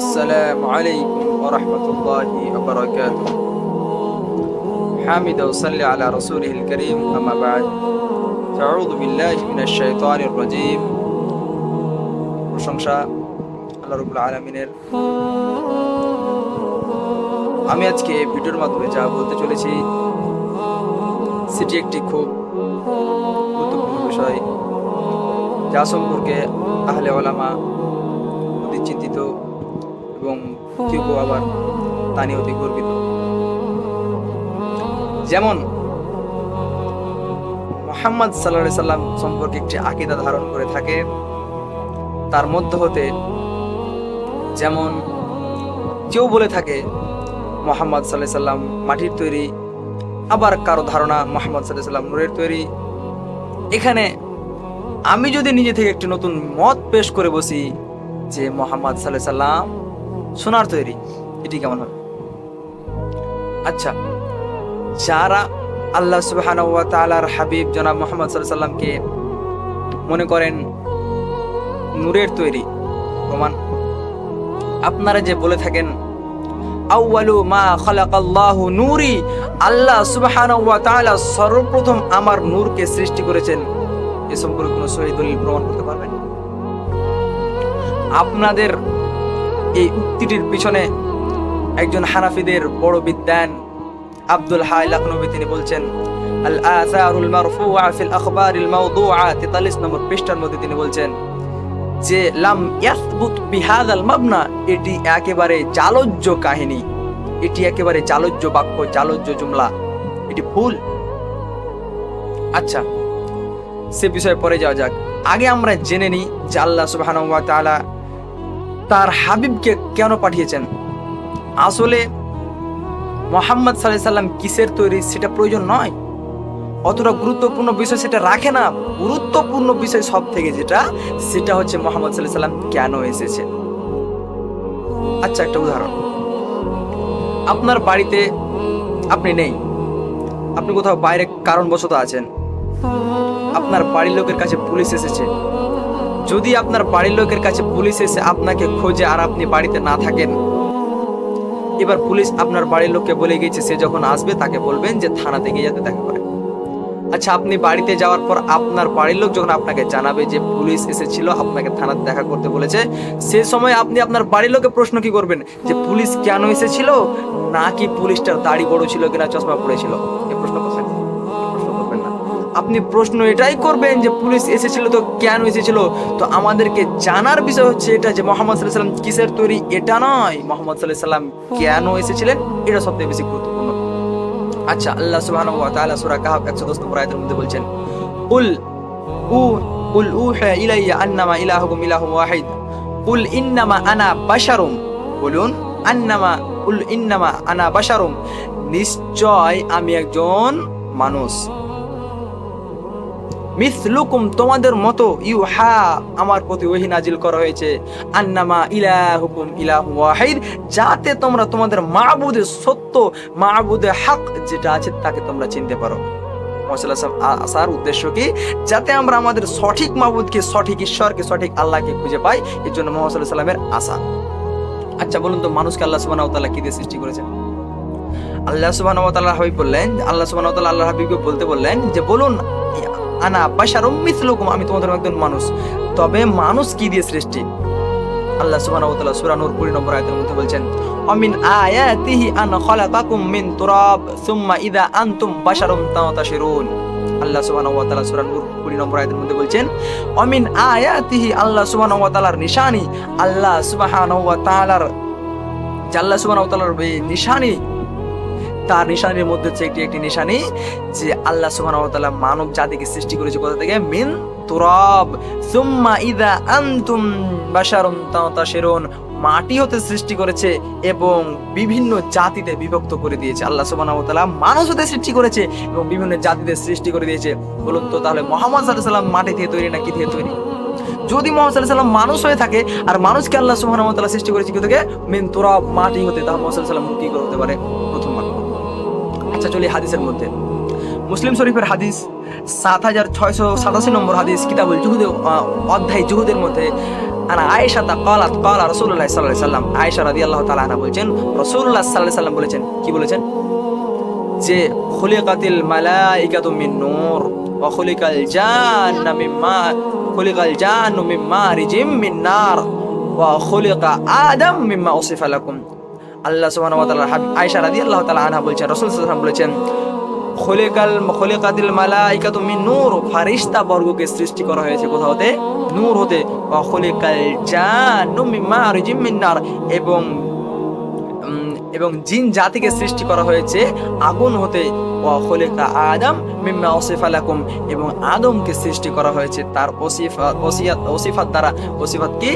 السلام عليكم ورحمة الله وبركاته حامد وصلي على رسوله الكريم أما بعد أعوذ بالله من الشيطان الرجيم প্রশংসা আল্লাহ রাব্বুল আলামিনের। আমি আজকে ভিডিওর মাধ্যমে যা বলতে চলেছি সেটি একটি খুব গুরুত্বপূর্ণ বিষয়, যা সম্পর্কে আহলে ওলামা অতি চিন্তিত এবং কেউ কেউ আবার তা নিয়ে অতি গর্বিত। যেমন মুহাম্মদ সাল্লাল্লাহু আলাইহি সাল্লাম সম্পর্কে একটি আকীদা ধারণ করে থাকে, তার মধ্যে হতে যেমন কেউ বলে থাকে মুহাম্মদ সাল্লাল্লাহু আলাইহি সাল্লাম মাটির তৈরি, আবার কারো ধারণা মুহাম্মদ সাল্লাল্লাহু আলাইহি সাল্লাম নূরের তৈরি। এখানে আমি যদি নিজে থেকে একটি নতুন মত পেশ করে বসি যে মুহাম্মদ সাল্লাল্লাহু আলাইহি সাল্লাম সোনার তৈরি, এটি কেমন হবে? আচ্ছা, যারা আল্লাহ সুবহানাহু ওয়া তাআলার হাবিব জনাব মুহাম্মদ সাল্লাল্লাহু আলাইহি সাল্লামকে মনে করেন নূরের তৈরি, প্রমাণ আপনারা যে বলে থাকেন আউয়ালু মা খালাকাল্লাহু নূরি, আল্লাহ সুবহানাহু ওয়া তাআলা সর্বপ্রথম আমার নূরকে সৃষ্টি করেছেন, এ সম্পর্কে কোনো সহিহ দলিল প্রমাণ করতে পারবেন? আপনাদের এই উক্তিটির পিছনে একজন হানাফিদের বড় বিদ্বান আব্দুল হাই লাখনবী তিনি বলছেন আল আসারুল মারফুআ ফিল আখবারিল মাওদুআ 43 নম্বর পৃষ্ঠার মধ্যে তিনি বলছেন যে লাম ইয়াসবুত বিহাযাল মাবনা, এটি একেবারে জালজ্য কাহিনী, এটি একেবারে জালজ্য বাক্য, জালজ্য জুমলা, এটি ভুল। আচ্ছা, সে বিষয়ে পরে যাওয়া যাক। আগে আমরা জেনে নিই যে আল্লাহ সুবহানাহু ওয়া তাআলা তার হাবিবকে কেন পাঠিয়েছেন। আসলে মুহাম্মদ সাল্লাল্লাহু আলাইহি সাল্লাম কিসের তৈরি সেটা প্রয়োজন নয়, অতটা গুরুত্বপূর্ণ বিষয় সেটা রাখে না। গুরুত্বপূর্ণ বিষয় সব থেকে সেটা হচ্ছে মুহাম্মদ সাল্লাল্লাহু আলাইহি সাল্লাম কেন এসেছে। আচ্ছা, একটা উদাহরণ, আপনার বাড়িতে আপনি নেই, আপনি কোথাও বাইরে কারণবশত আছেন, আপনার বাড়ির লোকের কাছে পুলিশ এসেছে। যদি আপনার বাড়ির লোকের কাছে পুলিশ এসে আপনাকে খোঁজে আর আপনি বাড়িতে না থাকেন, এবার পুলিশ আপনার বাড়ির লোককে বলে গিয়েছে সে যখন আসবে তাকে বলবেন যে থানাতে গিয়ে যাতে দেখা করে। আচ্ছা, আপনি বাড়িতে যাওয়ার পর আপনার বাড়ির লোক যখন আপনাকে জানাবে যে পুলিশ এসেছিল, আপনাকে থানাতে দেখা করতে বলেছে, সে সময় আপনি আপনার বাড়ির লোকে প্রশ্ন কি করবেন যে পুলিশ কেন এসেছিল, নাকি পুলিশটার দাড়ি বড় ছিল কিনা চশমা পড়েছিল? এই প্রশ্ন করবেন? প্রশ্ন করবেন না। আপনি প্রশ্ন এটাই করবেন যে পুলিশ এসেছিল তো কেন এসেছিল। তো আমাদেরকে জানার বিষয় হচ্ছে এটা যে মুহাম্মদ সাল্লাল্লাহু আলাইহি সাল্লাম কিসের তৈরি এটা নয়, মুহাম্মদ সাল্লাল্লাহু আলাইহি সাল্লাম কেন এসেছিলেন এটা সবথেকে বেশি গুরুত্বপূর্ণ। আচ্ছা, আল্লাহ সুবহানাহু ওয়া তাআলা সূরা কাহফ 110 নম্বর আয়াতের মধ্যে বলছেন কুল উহিয়া ইলাইয়া আন্নামা ইলাহুকুম ইলাহুম ওয়াহিদ কুল ইন্নামা আনা বাশারুম, বলুন কুল ইন্নামা আনা বাশারুম, নিশ্চয় আমি একজন মানুষ, মিসলুকুম তোমাদের মতো, ইউহা আমার প্রতি ওহী নাজিল করা হয়েছে, আন্নামা ইলাহুকুম ইলাহুম ওয়াহিদ, যাতে তোমরা তোমাদের মাবুদে সত্য, মাবুদে হক যেটা আছে তাকে তোমরা চিনতে পারো। আসার উদ্দেশ্য কি? যাতে আমরা আমাদের সঠিক মাবুদকে, সঠিক ঈশ্বরকে, সঠিক আল্লাহকে খুঁজে পাই। এর জন্য মুহাম্মদ সাল্লাল্লাহু আলাইহি সাল্লামের আসা। আচ্ছা, বলুন তো মানুষকে আল্লাহ সুবহানাহু ওয়া তাআলা কি দিয়ে সৃষ্টি করেছেন? আল্লাহ সুবহানাহু ওয়া তাআলার হাবিব বললেন, আল্লাহ সুবহানাহু ওয়া তাআলা আল্লাহর হাবিবকে বলতে বললেন যে বলুন আনা বাশারুম মিসলুকুম, আমি তোমাদের একজন মানুষ। তবে মানুষ কি দিয়ে সৃষ্টি? আল্লাহ সুবহানাহু ওয়া তাআলা সূরা নূর 20 নম্বর আয়াতের মধ্যে বলছেন আমিন আয়াতিহি আন খালাকাকুম মিন তুরাব সুম্মা ইযা আনতুম বাশারুম তানতাশিরুন। আল্লাহ সুবহানাহু ওয়া তাআলা সূরা নূর 20 নম্বর আয়াতের মধ্যে বলছেন আমিন আয়াতিহি, আল্লাহ সুবহানাহু ওয়া তাআলার নিশানি, আল্লাহ সুবহানাহু ওয়া তাআলার নিশানি, তার নিশানির মধ্যে হচ্ছে একটি নিশানি যে আল্লাহ সুবহানাহু ওয়া তাআলা মানব জাতিকে সৃষ্টি করেছে কোথা থেকে? মিন তুরাব সুম্মা ইযা আনতুম বাশারুন তানতাশিরুন, মাটি হতে সৃষ্টি করেছে এবং বিভিন্ন জাতিতে বিভক্ত করে দিয়েছে। আল্লাহ সুবহানাহু ওয়া তাআলা মানুষ হতে সৃষ্টি করেছে এবং বিভিন্ন জাতিতে সৃষ্টি করে দিয়েছে। বলুন তো তাহলে মুহাম্মদ সাল্লাল্লাহু আলাইহি সাল্লাম মাটি থেকে তৈরি না কি থেকে তৈরি? যদি মুহাম্মদ সাল্লাল্লাহু আলাইহি সাল্লাম মানুষ হয়ে থাকে আর মানুষকে আল্লাহ সুবহানাহু ওয়া তাআলা সৃষ্টি করেছে কি থেকে? মিন তুরাব, মাটি হতে, তাহলে মুহাম্মদ সাল্লাল্লাহু আলাইহি সাল্লাম কি করতে পারে? প্রথম। আচ্ছা, চলি হাদিসের মধ্যে। মুসলিম শরীফের হাদিস 7687 নম্বর হাদিস কিতাবুল জুহুদ অধ্যায় জুহুদের মধ্যে আনা আয়েশা ক্বালাত ক্বালা রাসূলুল্লাহ সাল্লাল্লাহু আলাইহি ওয়াসাল্লাম, আয়েশা রাদিয়াল্লাহু তাআলা আনহা বলেছেন রাসূলুল্লাহ সাল্লাল্লাহু আলাইহি ওয়াসাল্লাম বলেছেন, কি বলেছেন? যে খুলিকাতিল মালাইকাতু মিন নূর ওয়া খুলিকাল জান্নু মিন মারিজিম মিন নার ওয়া খুলিকা আদম মিম্মা উসিফা লাকুম। আল্লাহ সুবহানাহু ওয়া তাআলা আয়েশা রাদিয়াল্লাহু তাআলা আনহা বলেছেন, রাসূল সাল্লাল্লাহু আলাইহি ওয়াসাল্লাম বলেছেন খুলিকাতিল মালাইকাতু মিন নূর, ফারিস্তা বর্গকে সৃষ্টি করা হয়েছে কোথা হতে? নূর হতে। ওয়া খুলিকাল জান্নু মিন মারিজিম মিন নার, এবং জিন জাতিকে সৃষ্টি করা হয়েছে আগুন হতে। ওয়া খুলিকা আদম মিম্মা উসিফা লাকুম, এবং আদমকে সৃষ্টি করা হয়েছে তার ওসিফাত দ্বারা। ওসিফাত কি?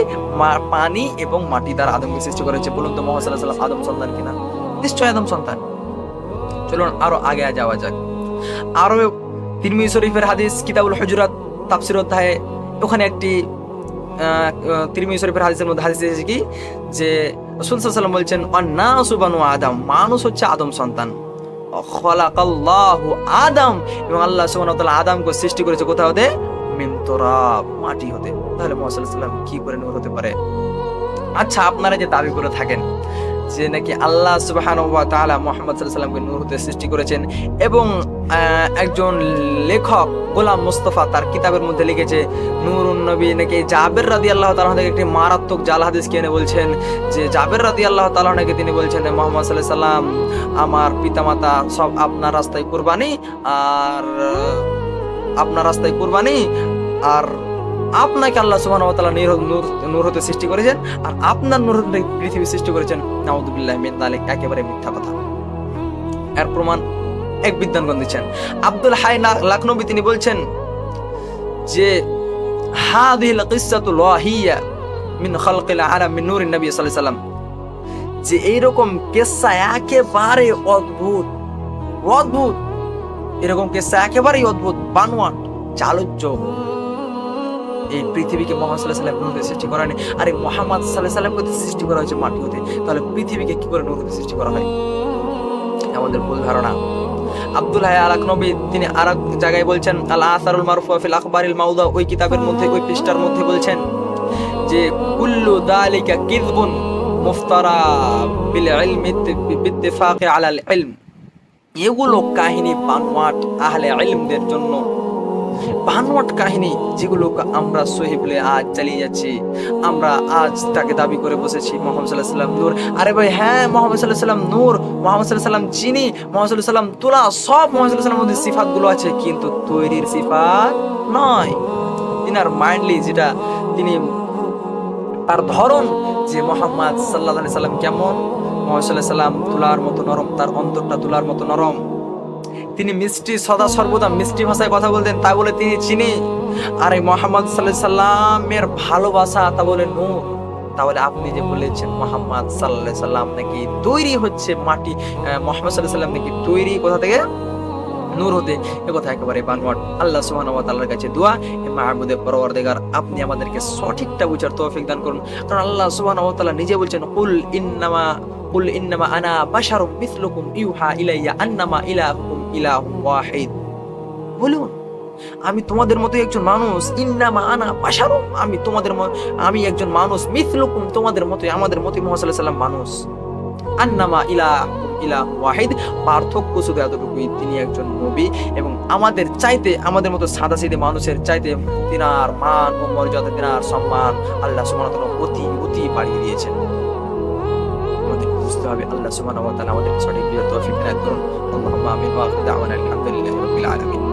পানি এবং মাটি দ্বারা আদমকে সৃষ্টি করা হয়েছে। বলুন তো মুহাম্মদ সাল্লাল্লাহু আলাইহি ওয়াসাল্লাম আদম সন্তান কিনা? নিশ্চয় আদম সন্তান। চলুন আরো আগে যাওয়া যাক। আরো তিরমিজি শরীফের হাদিস কিতাবুল হুজুরাত তাফসীর অধ্যায়ে ওখানে একটি তিরমিজি শরীফের হাদিসের মধ্যে হাদিস এসেছে কি, যে রাসূল সাল্লাল্লাহু আলাইহি ওয়াসাল্লাম বলছেন আন-নাসু বানু আদম, মানুষ হচ্ছে আদম সন্তান। খালাকাল্লাহু আদম, এবং আল্লাহ সুবহানাহু ওয়া তাআলা আদমকে সৃষ্টি করেছে কোথা হতে? মিন তুরাব, মাটি হতে। তাহলে মুহাম্মদ সাল্লাল্লাহু আলাইহি ওয়াসাল্লাম কি করে নূর হতে পারে? আচ্ছা, আপনারা যে দাবি করে থাকেন যে নাকি আল্লাহ সুবহানাহু ওয়া তাআলা মুহাম্মদ সাল্লাল্লাহু আলাইহি ওয়াসাল্লামকে নূর হতে সৃষ্টি করেছেন, এবং একজন লেখক গোলাম মুস্তাফা তার কিতাবের মধ্যে লিখেছে নূরুন নবী, নাকি জাবের রাদিয়াল্লাহু তাআলা থেকে একটি মারাত্মক জাল হাদিস কেনে বলছেন যে জাবের রাদিয়াল্লাহু তাআলা নাকি তিনি বলছেন মুহাম্মদ সাল্লাল্লাহু আলাইহি ওয়াসাল্লাম আমার পিতামাতা সব আপনার রাস্তায় কুরবানি, আর আপনার রাস্তায় কুরবানি, আর আপনাকে আল্লাহ সুবহানাহু ওয়া তাআলা নূর হতে সৃষ্টি করেছেন, আর আপনার নূর হতে পৃথিবী সৃষ্টি করেছেন। নাউযুবিল্লাহি মিন যালিক, একেবারে মিথ্যা কথা। এর প্রমাণ এক বিদ্বানগণ দিচ্ছেন। আব্দুল হাই লাখনবী তিনি বলছেন যে হাযিহিল কিসসাতুল ওয়াহিয়া মিন খালকিল আলাম মিন নূরিন নবী সাল্লাল্লাহু আলাইহি ওয়াসাল্লাম, যে এইরকম কিসসা একেবারে অদ্ভুত, এরকম কিসসা একেবারেই অদ্ভুত, বানোয়াট, চালুজ্য, এই পৃথিবীকে মুহাম্মদ সাল্লাল্লাহু আলাইহি ওয়াসাল্লাম নূর হতে সৃষ্টি করা হয়নি। আর এই মুহাম্মদ সাল্লাল্লাহু আলাইহি ওয়াসাল্লামকে সৃষ্টি করা হয়েছে মাটি হতে। তাহলে পৃথিবীকে কি করে নূর হতে সৃষ্টি করা হয়? আমাদের ভুল ধারণা। আব্দুল হাই লাখনবী তিনি আরেক জায়গায় বলছেন আল আসারুল মারফুআ ফিল আখবারিল মাউদা, ওই কিতাবের মধ্যে ওই পৃষ্ঠার মধ্যে বলছেন যে কুল্লু যালিকা কিযবুন মুফতারা বিল ইলমি বিত্তিফাকি আলাল ইলম, এগুলো কাহিনী বানোয়াট, আহলে ইলমদের জন্য বানোয়াট কাহিনী, যেগুলো আমরা সহি বলে আজ চালিয়ে যাচ্ছি। আমরা আজ তাকে দাবি করে বসেছি মুহাম্মদ সাল্লাল্লাহু আলাইহি ওয়াসাল্লাম নূর। আরে ভাই, হ্যাঁ মুহাম্মদ সাল্লাল্লাহু আলাইহি ওয়াসাল্লাম নূর, মুহাম্মদ সাল্লাল্লাহু আলাইহি ওয়াসাল্লাম চিনি, মুহাম্মদ সাল্লাল্লাহু আলাইহি ওয়াসাল্লাম তুলা, সব মুহাম্মদ সাল্লাল্লাহু আলাইহি ওয়াসাল্লামের মধ্যে সিফাতগুলো আছে, কিন্তু তৈরির সিফাত নয়। তিনার মাইন্ডলি যেটা তিনি তার ধরন, যে মুহাম্মদ সাল্লাল্লাহু আলাইহি ওয়াসাল্লাম কেমন, মুহাম্মদ সাল্লাল্লাহু আলাইহি ওয়াসাল্লাম তুলার মতো নরম, তার অন্তরটা তুলার মতো নরম। তিনি মিষ্টি, সদা সর্বদা মিষ্টি ভাষায় কথা বলতেন, তা বলে তিনি চিনি। আর এই মুহাম্মদ সাল্লাল্লাহু আলাইহি ওয়াসাল্লামের ভালোবাসা, তা বলে নূর। তাহলে আপনি যে বলেছেন মুহাম্মদ সাল্লাল্লাহু আলাইহি ওয়াসাল্লাম নাকি তৈরি হচ্ছে মাটি, মুহাম্মদ সাল্লাল্লাহু আলাইহি ওয়াসাল্লাম নাকি তৈরি কোথা থেকে? নূর হতে, এ কথা একেবারে বানোয়াট। আল্লাহ সুবহানাহু ওয়া তাআলার কাছে দোয়া, হে মাহবুবে পরওয়ারদিগার, আপনি আমাদেরকে সঠিকটা বুঝার তৌফিক দান করুন। কারণ আল্লাহ সুবহানাহু ওয়া তাআলা নিজে বলছেন কুল ইন্নামা আনা বাশারুম মিসলুকুম ইউহা ইলাইয়া আন্নামা ইলাহুকুম ইলাহুম ওয়াহিদ। বলুন, আমি তোমাদের মতো একজন মানুষ, ইন্নামা আনা বাশারুম, আমি একজন মানুষ, মিসলুকুম তোমাদের মতো, আমাদের মতো মুহাম্মদ সাল্লাল্লাহু আলাইহি ওয়াসাল্লাম মানুষ, আন্নামা ইলাহুকুম ইলাহুম ওয়াহিদ, পার্থক্য শুধু এতটুকুই, তিনি একজন নবী, এবং আমাদের চাইতে, আমাদের মতো সাদাসিধে মানুষের চাইতে তিনার মান ও মর্যাদা, তিনার সম্মান আল্লাহ সুবহানাহু ওয়া তাআলা অতি বাড়িয়ে দিয়েছেন। আমাদের বুঝতে হবে, আল্লাহ সুবহানাহু ওয়া তাআলা আমাদের সঠিক তৌফিক দান করুন। আল্লাহুম্মা আমিন ওয়া আখিরু দাওয়ানা আলহামদুলিল্লাহি রাব্বিল আলামিন।